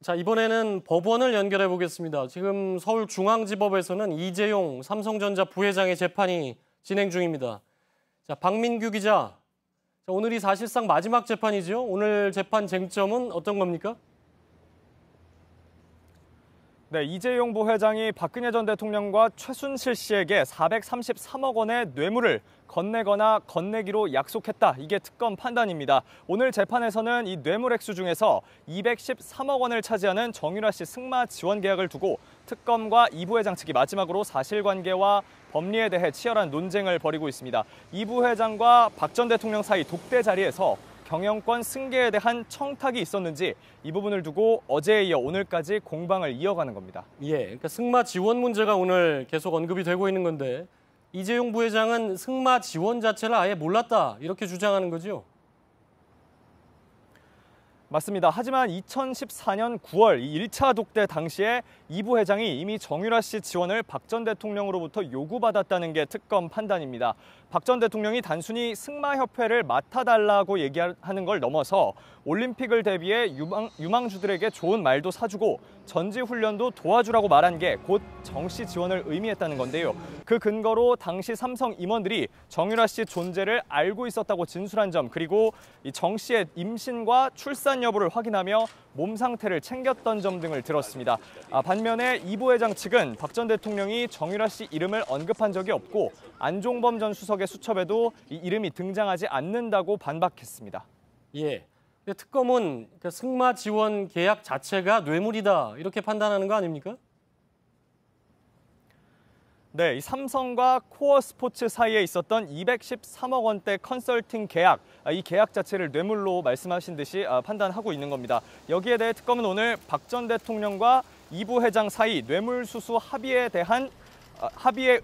자, 이번에는 법원을 연결해 보겠습니다. 지금 서울중앙지법에서는 이재용 삼성전자 부회장의 재판이 진행 중입니다. 자, 박민규 기자. 자, 오늘이 사실상 마지막 재판이죠. 오늘 재판 쟁점은 어떤 겁니까? 네, 이재용 부회장이 박근혜 전 대통령과 최순실 씨에게 433억 원의 뇌물을 건네거나 건네기로 약속했다. 이게 특검 판단입니다. 오늘 재판에서는 이 뇌물 액수 중에서 213억 원을 차지하는 정유라 씨 승마 지원 계약을 두고 특검과 이 부회장 측이 마지막으로 사실관계와 법리에 대해 치열한 논쟁을 벌이고 있습니다. 이 부회장과 박 전 대통령 사이 독대 자리에서 경영권 승계에 대한 청탁이 있었는지 이 부분을 두고 어제에 이어 오늘까지 공방을 이어가는 겁니다. 예, 그러니까 승마 지원 문제가 오늘 계속 언급이 되고 있는 건데 이재용 부회장은 승마 지원 자체를 아예 몰랐다 이렇게 주장하는 거죠? 맞습니다. 하지만 2014년 9월 1차 독대 당시에 이 부회장이 이미 정유라 씨 지원을 박 전 대통령으로부터 요구받았다는 게 특검 판단입니다. 박 전 대통령이 단순히 승마협회를 맡아달라고 얘기하는 걸 넘어서 올림픽을 대비해 유망주들에게 좋은 말도 사주고 전지훈련도 도와주라고 말한 게 곧 정 씨 지원을 의미했다는 건데요. 그 근거로 당시 삼성 임원들이 정유라 씨 존재를 알고 있었다고 진술한 점, 그리고 이 정 씨의 임신과 출산 여부를 확인하며 몸 상태를 챙겼던 점 등을 들었습니다. 반면에 이 부회장 측은 박 전 대통령이 정유라 씨 이름을 언급한 적이 없고 안종범 전 수석의 수첩에도 이 이름이 등장하지 않는다고 반박했습니다. 예. 근데 특검은 그 승마 지원 계약 자체가 뇌물이다 이렇게 판단하는 거 아닙니까? 네, 이 삼성과 코어 스포츠 사이에 있었던 213억 원대 컨설팅 계약, 이 계약 자체를 뇌물로 말씀하신 듯이 판단하고 있는 겁니다. 여기에 대해 특검은 오늘 박 전 대통령과 이 부회장 사이 뇌물수수 합의에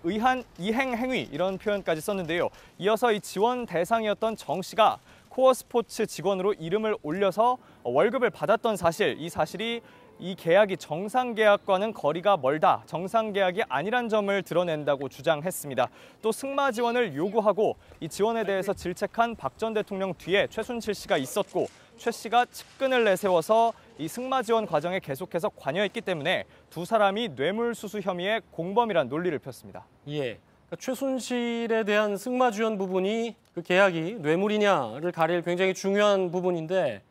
의한 이행 행위 이런 표현까지 썼는데요. 이어서 이 지원 대상이었던 정 씨가 코어 스포츠 직원으로 이름을 올려서 월급을 받았던 사실, 이 사실이 이 계약이 정상 계약과는 거리가 멀다, 정상 계약이 아니란 점을 드러낸다고 주장했습니다. 또 승마 지원을 요구하고 이 지원에 대해서 질책한 박 전 대통령 뒤에 최순실 씨가 있었고 최 씨가 측근을 내세워서 이 승마 지원 과정에 계속해서 관여했기 때문에 두 사람이 뇌물수수 혐의의 공범이란 논리를 폈습니다. 예. 그러니까 최순실에 대한 승마 지원 부분이 그 계약이 뇌물이냐를 가릴 굉장히 중요한 부분인데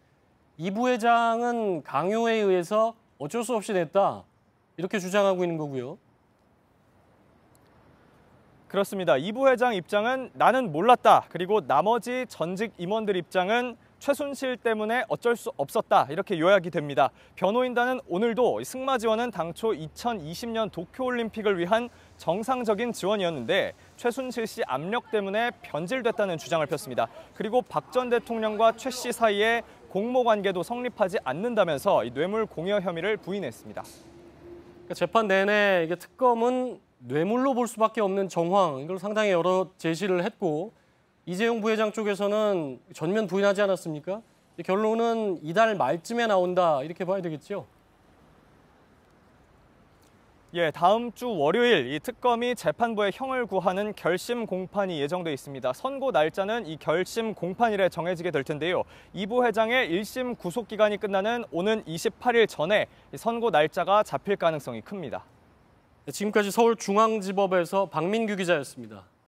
이 부회장은 강요에 의해서 어쩔 수 없이 냈다 이렇게 주장하고 있는 거고요. 그렇습니다. 이 부회장 입장은 나는 몰랐다. 그리고 나머지 전직 임원들 입장은 최순실 때문에 어쩔 수 없었다. 이렇게 요약이 됩니다. 변호인단은 오늘도 승마 지원은 당초 2020년 도쿄올림픽을 위한 정상적인 지원이었는데 최순실 씨 압력 때문에 변질됐다는 주장을 폈습니다. 그리고 박 전 대통령과 최 씨 사이에 공모 관계도 성립하지 않는다면서 이 뇌물 공여 혐의를 부인했습니다. 그러니까 재판 내내 이게 특검은 뇌물로 볼 수밖에 없는 정황, 이걸 상당히 여러 제시를 했고 이재용 부회장 쪽에서는 전면 부인하지 않았습니까? 결론은 이달 말쯤에 나온다 이렇게 봐야 되겠죠? 예, 다음 주 월요일 이 특검이 재판부에 형을 구하는 결심 공판이 예정돼 있습니다. 선고 날짜는 이 결심 공판일에 정해지게 될 텐데요. 이 부회장의 1심 구속 기간이 끝나는 오는 28일 전에 선고 날짜가 잡힐 가능성이 큽니다. 지금까지 서울중앙지법에서 박민규 기자였습니다.